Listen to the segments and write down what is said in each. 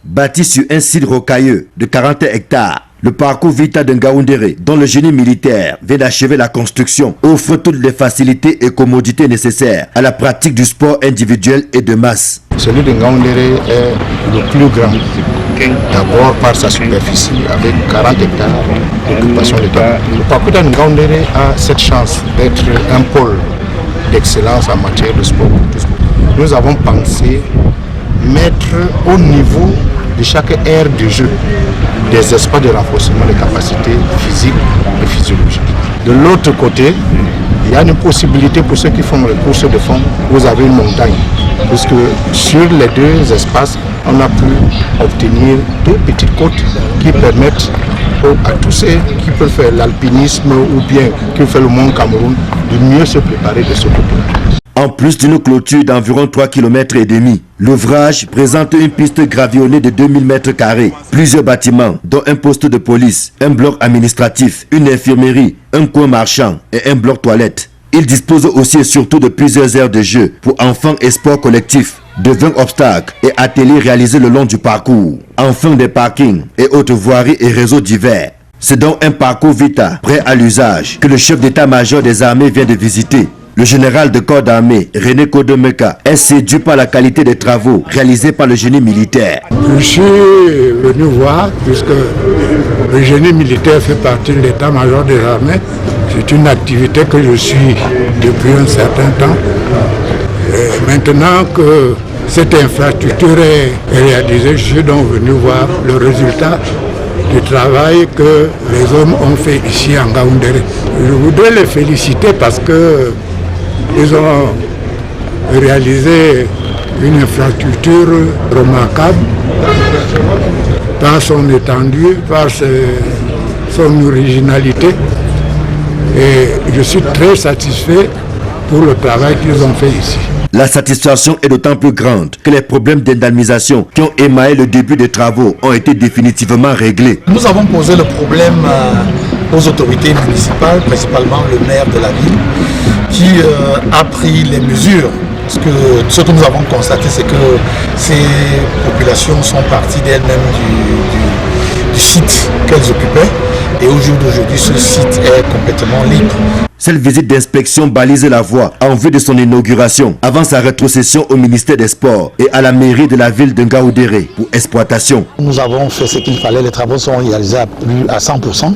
Bâti sur un site rocailleux de 40 hectares, le parcours Vita de Ngaoundéré, dont le génie militaire vient d'achever la construction, offre toutes les facilités et commodités nécessaires à la pratique du sport individuel et de masse. Celui de Ngaoundéré est le plus grand, d'abord par sa superficie avec 40 hectares d'occupation de terrain. Le parcours de Ngaoundéré a cette chance d'être un pôle d'excellence en matière de sport. Nous avons pensé mettre au niveau de chaque aire de jeu des espaces de renforcement des capacités physiques et physiologiques. De l'autre côté, il y a une possibilité pour ceux qui font les courses de fond, vous avez une montagne, puisque sur les deux espaces, on a pu obtenir deux petites côtes qui permettent à tous ceux qui peuvent faire l'alpinisme ou bien qui font le Mont Cameroun de mieux se préparer de ce côté. En plus d'une clôture d'environ 3,5 km, l'ouvrage présente une piste gravillonnée de 2000 m², plusieurs bâtiments, dont un poste de police, un bloc administratif, une infirmerie, un coin marchand et un bloc toilette. Il dispose aussi et surtout de plusieurs aires de jeu pour enfants et sports collectifs, de 20 obstacles et ateliers réalisés le long du parcours. Enfin des parkings et autres voiries et réseaux divers. C'est donc un parcours Vita prêt à l'usage que le chef d'état-major des armées vient de visiter. Le général de corps d'armée, René Kodomeka, est séduit par la qualité des travaux réalisés par le génie militaire. Je suis venu voir, puisque le génie militaire fait partie de l'état-major des armées. C'est une activité que je suis depuis un certain temps. Et maintenant que cette infrastructure est réalisée, je suis donc venu voir le résultat du travail que les hommes ont fait ici en Ngaoundéré. Je voudrais les féliciter parce que ils ont réalisé une infrastructure remarquable par son étendue, par son originalité. Et je suis très satisfait pour le travail qu'ils ont fait ici. La satisfaction est d'autant plus grande que les problèmes d'indemnisation qui ont émaillé le début des travaux ont été définitivement réglés. Nous avons posé le problème aux autorités municipales, principalement le maire de la ville, qui a pris les mesures. Parce que ce que nous avons constaté, c'est que ces populations sont parties d'elles-mêmes du site qu'elles occupaient. Et au jour d'aujourd'hui, ce site est complètement libre. Cette visite d'inspection balise la voie en vue de son inauguration avant sa rétrocession au ministère des Sports et à la mairie de la ville de Ngaoundéré pour exploitation. Nous avons fait ce qu'il fallait, les travaux sont réalisés à 100%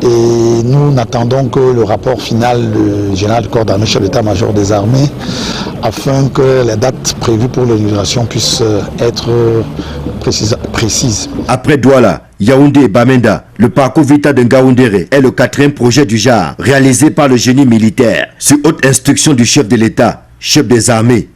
et nous n'attendons que le rapport final du général du corps d'armée, chef d'état-major des armées, afin que les dates prévues pour l'inauguration puissent être précises. Après Douala, Yaoundé et Bamenda, le parcours Vita de Ngaoundéré est le 4e projet du genre réalisé par le génie militaire, sur haute instruction du chef de l'État, chef des armées.